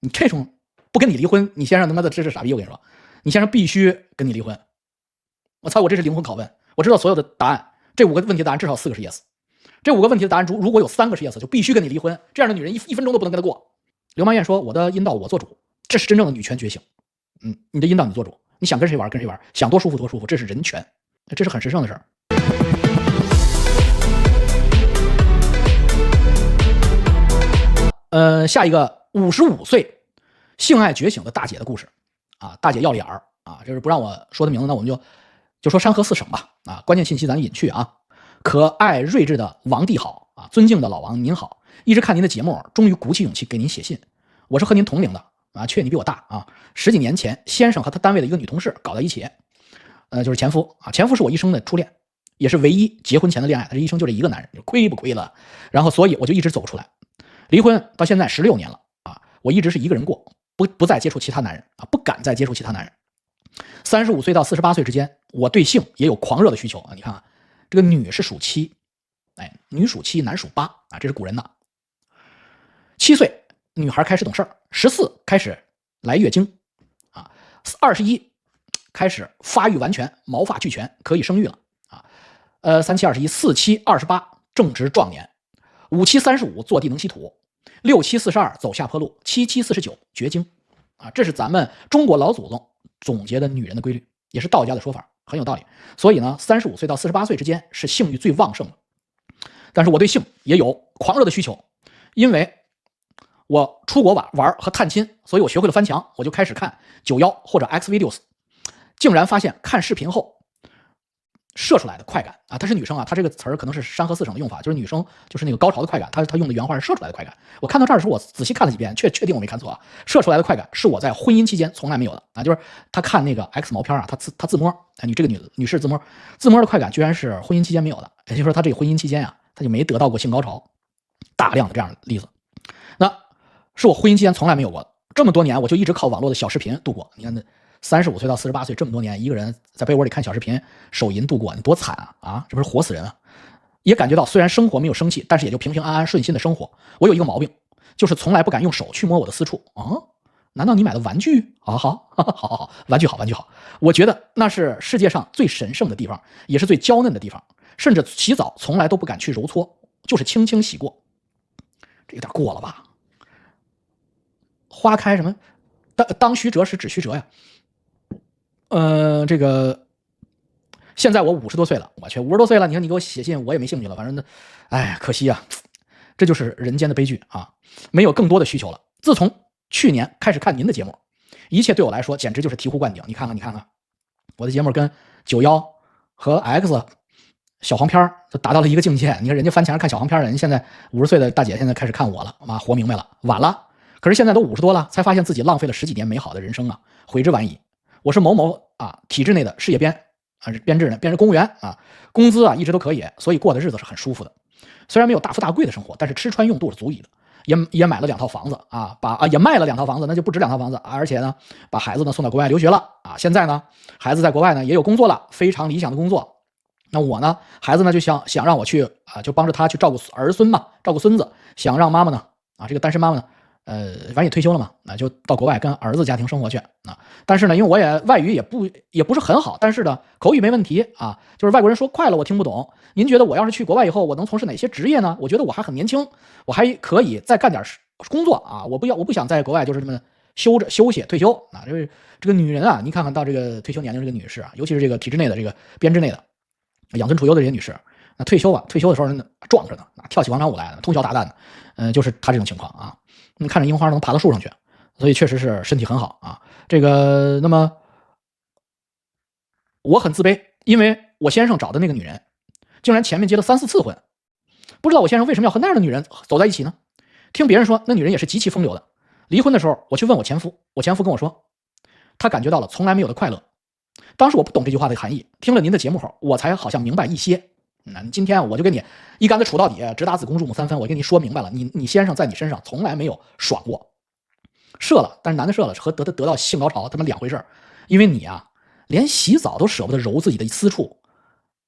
你这种不跟你离婚，你先生他妈的这是傻逼！我跟你说，你先生必须跟你离婚。我操，我这是灵魂拷问，我知道所有的答案，这5个问题的答案至少4个是 yes， 这5个问题的答案如果有3个是 yes， 就必须跟你离婚。这样的女人一分钟都不能跟他过。刘曼燕说：“我的阴道我做主，这是真正的女权觉醒。你的阴道你做主，你想跟谁玩跟谁玩，想多舒服多舒服，这是人权，这是很神圣的事儿。”下一个55岁性爱觉醒的大姐的故事啊，大姐要脸儿啊，这是不让我说的名字，那我们就说山河4省吧啊，关键信息咱隐去啊。可爱睿智的王帝好啊，尊敬的老王您好，一直看您的节目，终于鼓起勇气给您写信。我是和您同龄的啊，却你比我大啊。10几年前，先生和他单位的一个女同事搞到一起，就是前夫啊，前夫是我一生的初恋，也是唯一结婚前的恋爱，他这一生就这一个男人，亏不亏了？然后所以我就一直走不出来。离婚到现在16年了啊，我一直是一个人过，不再接触其他男人啊，不敢再接触其他男人。35岁到48岁之间，我对性也有狂热的需求啊。你看啊，这个女是属7，女属7，男属8啊，这是古人的。7岁女孩开始懂事儿，14开始来月经啊，21开始发育完全，毛发俱全，可以生育了啊。37、21、47、28正值壮年，57、35坐地能吸土，67、42走下坡路，77、49绝经啊，这是咱们中国老祖宗总结的女人的规律，也是道家的说法，很有道理。所以呢，35岁到48岁之间是性欲最旺盛的。但是我对性也有狂热的需求，因为我出国玩和探亲，所以我学会了翻墙，我就开始看91或者 X videos， 竟然发现看视频后射出来的快感啊，她是女生啊，她这个词儿可能是山河4省的用法，就是女生就是那个高潮的快感，她用的原话是射出来的快感。我看到这儿的时候，我仔细看了几遍，确定我没看错啊，射出来的快感是我在婚姻期间从来没有的啊，就是她看那个 X 毛片啊，她自摸，你这个女士自摸的快感居然是婚姻期间没有的，也就是说她这个婚姻期间啊，她就没得到过性高潮，大量的这样的例子，那是我婚姻期间从来没有过的。这么多年我就一直靠网络的小视频度过，你看35岁到48岁这么多年，一个人在被窝里看小视频手淫度过，你多惨啊！这不是活死人啊！也感觉到虽然生活没有生气，但是也就平平安安顺心的生活。我有一个毛病，就是从来不敢用手去摸我的私处啊！难道你买的玩具？好，玩具好，我觉得那是世界上最神圣的地方，也是最娇嫩的地方，甚至洗澡从来都不敢去揉搓，就是轻轻洗过。这有点过了吧？花开什么？当须折时只须折呀！这个现在我50多岁了，我去50多岁了，你看你给我写信，我也没兴趣了，反正哎，可惜啊，这就是人间的悲剧啊，没有更多的需求了。自从去年开始看您的节目，一切对我来说简直就是醍醐灌顶。你看看，我的节目跟91和 X 小黄片就达到了一个境界。你看人家翻墙看小黄片的人，现在50岁的大姐现在开始看我了，妈活明白了，晚了。可是现在都50多了，才发现自己浪费了10几年美好的人生啊，悔之晚矣。我是某某啊体制内的事业编啊，编制公务员啊，工资啊一直都可以，所以过的日子是很舒服的。虽然没有大富大贵的生活，但是吃穿用度是足以的，也买了2套房子啊，也卖了2套房子，那就不止2套房子，而且呢，把孩子呢送到国外留学了啊。现在呢，孩子在国外呢也有工作了，非常理想的工作。那我呢，孩子呢就想让我去啊，就帮着他去照顾儿孙嘛，照顾孙子，想让妈妈呢啊，这个单身妈妈呢。反正也退休了嘛，那就到国外跟儿子家庭生活去啊。但是呢，因为我也外语也不是很好，但是呢口语没问题啊。就是外国人说快了我听不懂。您觉得我要是去国外以后，我能从事哪些职业呢？我觉得我还很年轻，我还可以再干点工作啊。我不想在国外就是这么休息退休啊。这个女人啊，你看看到这个退休年龄这个女士啊，尤其是这个体制内的这个编制内的养尊处优的这些女士，那退休的时候壮着呢，跳起广场舞来呢，通宵达旦的，就是她这种情况啊。你看着樱花能爬到树上去，所以确实是身体很好啊。这个，那么我很自卑，因为我先生找的那个女人，竟然前面结了3、4次婚，不知道我先生为什么要和那样的女人走在一起呢？听别人说，那女人也是极其风流的。离婚的时候，我去问我前夫，我前夫跟我说，他感觉到了从来没有的快乐。当时我不懂这句话的含义，听了您的节目后，我才好像明白一些。那今天我就跟你一竿子杵到底，直打子宫入木3分。我跟你说明白了，你先生在你身上从来没有爽过，射了，但是男的射了和得到性高潮他们2回事。因为你啊，连洗澡都舍不得揉自己的私处，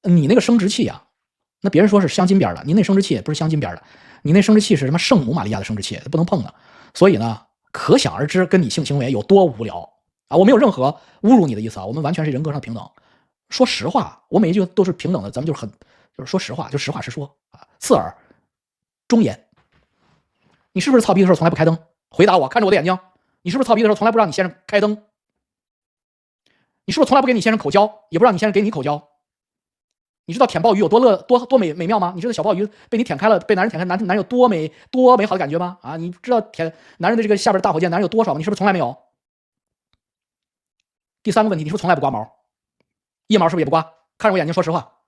你那个生殖器啊，那别人说是镶金边的，您那生殖器也不是镶金边的，你那生殖器是什么圣母玛利亚的生殖器，不能碰的。所以呢，可想而知跟你性行为有多无聊啊！我没有任何侮辱你的意思啊，我们完全是人格上平等。说实话，我每一句都是平等的，咱们就是说实话，就实话实说啊。刺耳，忠言。你是不是操逼的时候从来不开灯？回答我，看着我的眼睛。你是不是操逼的时候从来不让你先生开灯？你是不是从来不给你先生口交，也不让你先生给你口交？你知道舔鲍鱼有多美妙吗？你知道小鲍鱼被你舔开了，被男人舔开，男人有多美好的感觉吗？啊，你知道舔男人的这个下边的大火箭，男人有多少吗？你是不是从来没有？第三个问题，你是不是从来不刮毛？腋毛是不是也不刮？看着我眼睛说实话。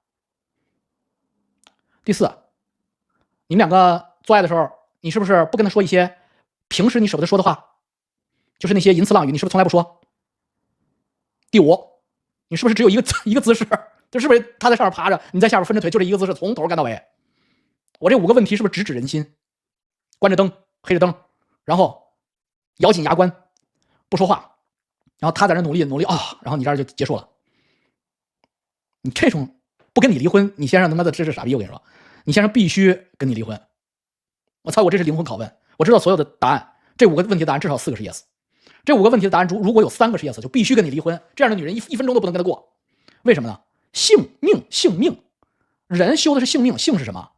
第四，你们两个做爱的时候，你是不是不跟他说一些平时你舍不得说的话？就是那些淫词浪语，你是不是从来不说？第五，你是不是只有一个姿势？就是不是他在上面趴着，你在下面分着腿，就这一个姿势，从头干到尾？我这5个问题是不是直指人心？关着灯，黑着灯，然后咬紧牙关，不说话，然后他在那努力啊，然后你这儿就结束了。你这种不跟你离婚，你先生他妈的这是傻逼！我跟你说，你先生必须跟你离婚。我操，我这是灵魂拷问。我知道所有的答案，这5个问题的答案至少4个是 yes。这5个问题的答案如果有3个是 yes， 就必须跟你离婚。这样的女人一分钟都不能跟他过。为什么呢？性命，人修的是性命，性是什么？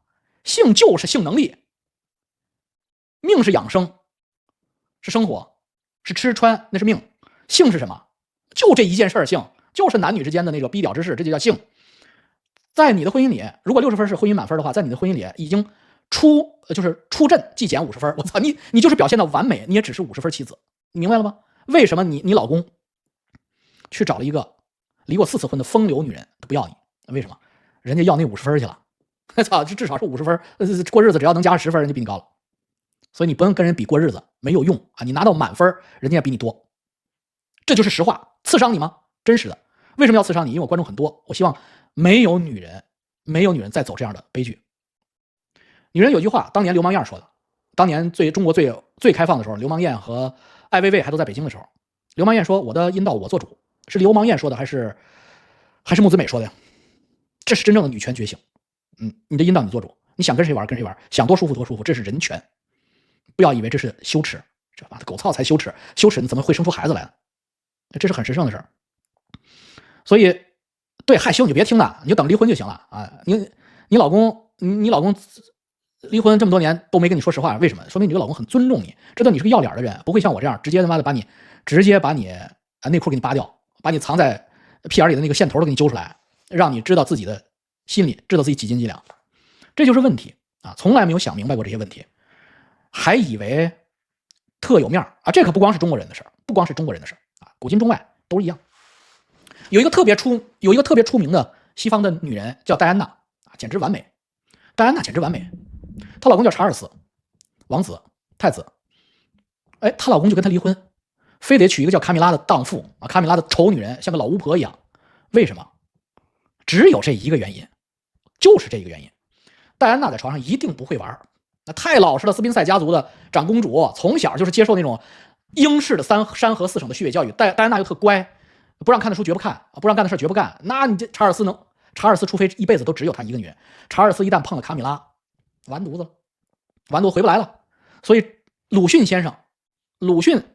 性就是性能力，命是养生，是生活，是吃穿，那是命。性是什么？就这一件事儿，性就是男女之间的那个逼屌之事，这就叫性。在你的婚姻里，如果60分是婚姻满分的话，在你的婚姻里已经出阵即减50分。我操，你就是表现到完美，你也只是50分妻子，你明白了吗？为什么你老公去找了一个离过4次婚的风流女人，他不要你？为什么？人家要那50分去了。操，这至少是50分，过日子只要能加10分，人家比你高了。所以你不能跟人比过日子，没有用啊！你拿到满分，人家比你多，这就是实话。刺伤你吗？真实的。为什么要刺伤你？因为我观众很多，我希望没有女人再走这样的悲剧。女人有句话，当年刘芒燕说的，当年中国最开放的时候，刘芒燕和艾薇薇还都在北京的时候，刘芒燕说：“我的阴道我做主。”是刘芒燕说的，还是木子美说的呀？这是真正的女权觉醒。你的阴道你做主，你想跟谁玩跟谁玩，想多舒服多舒服，这是人权。不要以为这是羞耻，这妈的狗操才羞耻，羞耻你怎么会生出孩子来呢？这是很神圣的事儿。所以，对害羞你就别听了，你就等离婚就行了啊！你老公离婚这么多年都没跟你说实话，为什么？说明你这个老公很尊重你，知道你是个要脸的人，不会像我这样直接他妈的把你内裤给你扒掉，把你藏在屁眼里的那个线头都给你揪出来，让你知道自己的心里，知道自己几斤几两。这就是问题啊！从来没有想明白过这些问题，还以为特有面啊！这可不光是中国人的事儿，啊，古今中外都是一样。有一个特别出名的西方的女人叫戴安娜啊，简直完美。戴安娜简直完美，她老公叫查尔斯，王子太子。哎，她老公就跟她离婚，非得娶一个叫卡米拉的荡妇啊，卡米拉的丑女人，像个老巫婆一样。为什么？只有这一个原因，就是这一个原因。戴安娜在床上一定不会玩，那太老实了。斯宾塞家族的长公主从小就是接受那种英式的山河4省的虚伪教育，戴安娜又特乖，不让看的书绝不看，不让干的事绝不干。那你这查尔斯除非一辈子都只有他一个女人，查尔斯一旦碰了卡米拉，完犊子回不来了。所以鲁迅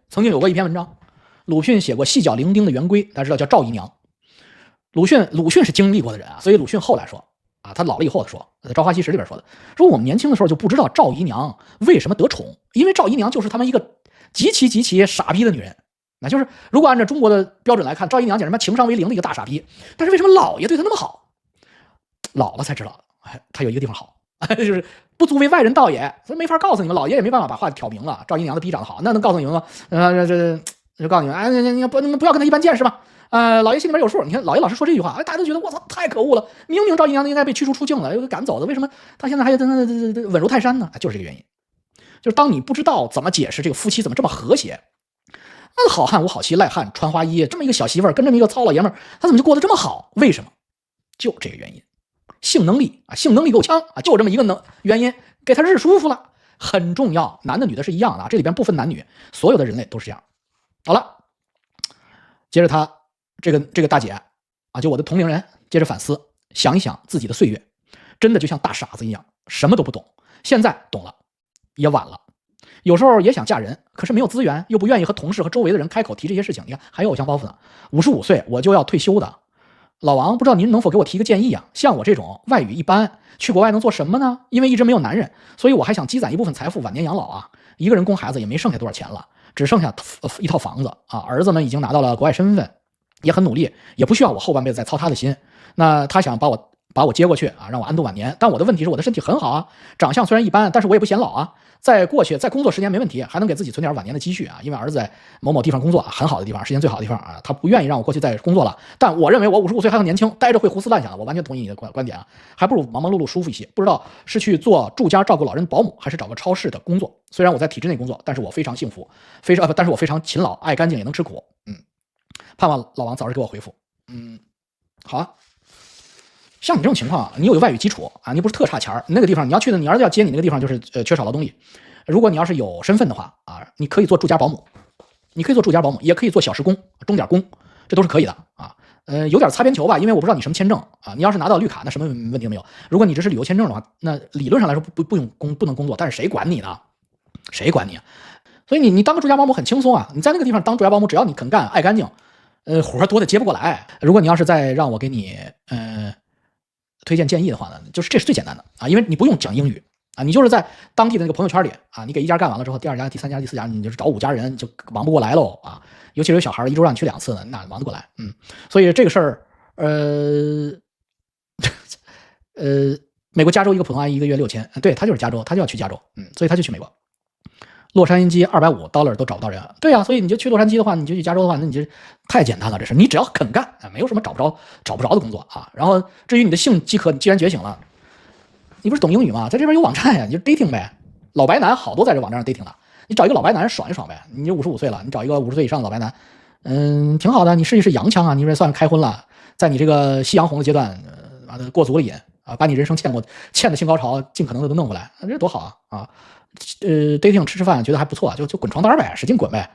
曾经有过一篇文章，鲁迅写过细脚伶仃的圆规，大家知道叫赵姨娘。鲁迅是经历过的人啊，所以鲁迅后来说啊，他老了以后说，在《朝花夕拾》里边说我们年轻的时候就不知道赵姨娘为什么得宠，因为赵姨娘就是他们一个极其傻逼的女人。那就是如果按照中国的标准来看，赵姨娘简直情商为0的一个大傻逼。但是为什么老爷对她那么好？老了才知道，她有一个地方好，就是不足为外人道也，所以没法告诉你们，老爷也没办法把话挑明了。赵姨娘的逼长得好，那能告诉你们吗？就告诉你们，你不要跟他一般见识吧。老爷心里边有数。你看老爷老是说这句话，大家都觉得我操太可恶了。明明赵姨娘应该被驱逐出境了，又赶走的，为什么他现在还稳如泰山呢？就是这个原因。就是当你不知道怎么解释这个夫妻怎么这么和谐，那好汉无好妻，赖汉穿花衣，这么一个小媳妇儿跟这么一个糙老爷们儿，他怎么就过得这么好？为什么？就这个原因，性能力够强啊，就这么一个原因，给他日舒服了，很重要。男的女的是一样的，这里边不分男女，所有的人类都是这样。好了，接着他这个大姐啊，就我的同龄人，接着反思，想一想自己的岁月，真的就像大傻子一样，什么都不懂。现在懂了，也晚了。有时候也想嫁人，可是没有资源，又不愿意和同事和周围的人开口提这些事情。你看，还有偶像包袱呢。55岁我就要退休的，老王，不知道您能否给我提个建议啊？像我这种外语一般，去国外能做什么呢？因为一直没有男人，所以我还想积攒一部分财富，晚年养老啊。一个人供孩子也没剩下多少钱了，只剩下一套房子啊。儿子们已经拿到了国外身份，也很努力，也不需要我后半辈子再操他的心。那他想把我接过去啊，让我安度晚年。但我的问题是，我的身体很好啊，长相虽然一般，但是我也不显老啊。再过去，再工作10年没问题，还能给自己存点晚年的积蓄啊。因为儿子在某某地方工作，很好的地方，时间最好的地方啊，他不愿意让我过去再工作了。但我认为我55岁还很年轻，待着会胡思乱想的。我完全同意你的观点啊，还不如忙忙碌碌舒服一些。不知道是去做住家照顾老人保姆，还是找个超市的工作。虽然我在体制内工作，但是我非常幸福，但是我非常勤劳，爱干净，也能吃苦。盼望老王早日给我回复。好啊。像你这种情况，你有外语基础啊，你不是特差钱儿，那个地方你要去的，你儿子要接你那个地方就是缺少劳动力。如果你要是有身份的话啊，你可以做住家保姆，也可以做小时工、钟点工，这都是可以的啊。有点擦边球吧，因为我不知道你什么签证啊。你要是拿到绿卡，那什么问题都没有。如果你只是旅游签证的话，那理论上来说不能工作，但是谁管你呢？谁管你啊？所以你当个住家保姆很轻松啊，你在那个地方当住家保姆，只要你肯干、爱干净，活多的接不过来。如果你要是再让我给你推荐建议的话呢，就是这是最简单的啊，因为你不用讲英语啊，你就是在当地的那个朋友圈里啊，你给一家干完了之后，第2家、第3家、第4家，你就是找5家人就忙不过来喽啊。尤其是有小孩一周让你去2次呢，那忙得过来。所以这个事儿，美国加州一个普通阿姨1个月6000，对，他就是加州，他就要去加州，所以他就去美国。洛杉矶$250都找不到人，对啊，所以你就去洛杉矶的话，你就去加州的话，那你就太简单了，这事你只要肯干啊，没有什么找不着的工作啊。然后至于你的性饥渴，你既然觉醒了，你不是懂英语吗？在这边有网站呀，你就 dating 呗，老白男好多在这网站上 dating 的，你找一个老白男爽一爽呗。你就55岁了，你找一个50岁以上的老白男，挺好的，你试一试洋枪啊，你这算开荤了，在你这个夕阳红的阶段，过足了瘾啊，把你人生欠的性高潮尽可能的都弄回来，这多好啊！dating 吃饭觉得还不错，就滚床单呗，使劲滚呗，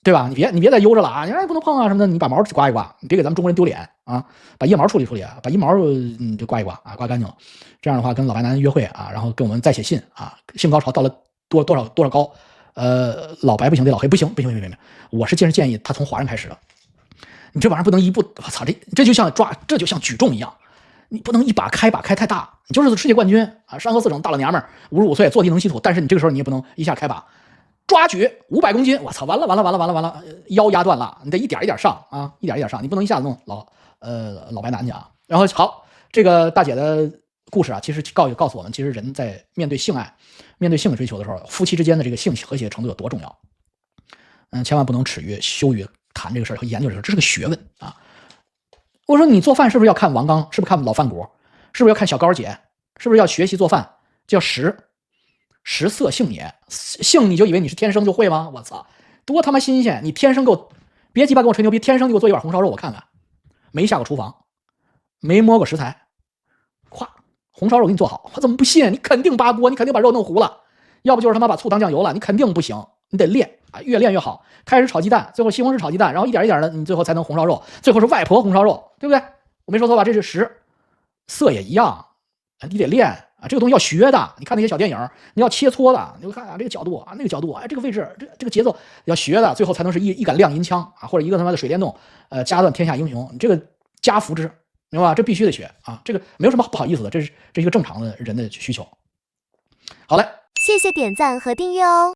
对吧？你别再悠着了啊，你不能碰啊什么的，你把毛刮一刮，你别给咱们中国人丢脸啊，把腋毛处理处理啊，把腋毛就刮一刮啊，刮干净了。这样的话跟老白男约会啊，然后跟我们再写信啊，性高潮到了多少高，老白不行得老黑不行，我是建议他从华人开始的。你这玩意儿不能一步，我操，这就像举重一样。你不能一把开太大，你就是世界冠军啊，山河4省大老娘们儿，55岁坐地能吸土，但是你这个时候你也不能一下开把，抓举500公斤，我操，完了，腰压断了，你得一点一点上啊，一点上，你不能一下子弄老白男去啊。然后好，这个大姐的故事啊，其实告诉我们，其实人在面对性爱、面对性的追求的时候，夫妻之间的这个性和谐程度有多重要。千万不能耻于羞于谈这个事儿和研究这个事儿，这是个学问啊。我说你做饭是不是要看王刚？是不是看老饭国？是不是要看小高姐？是不是要学习做饭？叫食色性也，性你就以为你是天生就会吗？我操，多他妈新鲜！你天生别鸡巴跟我吹牛逼，天生就给我做一碗红烧肉我看看，没下过厨房，没摸过食材，咵，红烧肉给你做好，我怎么不信？你肯定扒锅，你肯定把肉弄糊了，要不就是他妈把醋当酱油了，你肯定不行，你得练啊，越练越好。开始炒鸡蛋，最后西红柿炒鸡蛋，然后一点一点的，你最后才能红烧肉，最后是外婆红烧肉，对不对？我没说错吧？这是食，色也一样，你得练啊，这个东西要学的。你看那些小电影，你要切磋的，你看啊这个角度啊，那个角度，哎，这个位置，这个节奏要学的，最后才能是一杆亮银枪啊，或者一个他妈的水帘洞，夹断天下英雄，你这个家福之，明白吧？这必须得学啊，这个没有什么不好意思的，这是一个正常的人的需求。好嘞，谢谢点赞和订阅哦。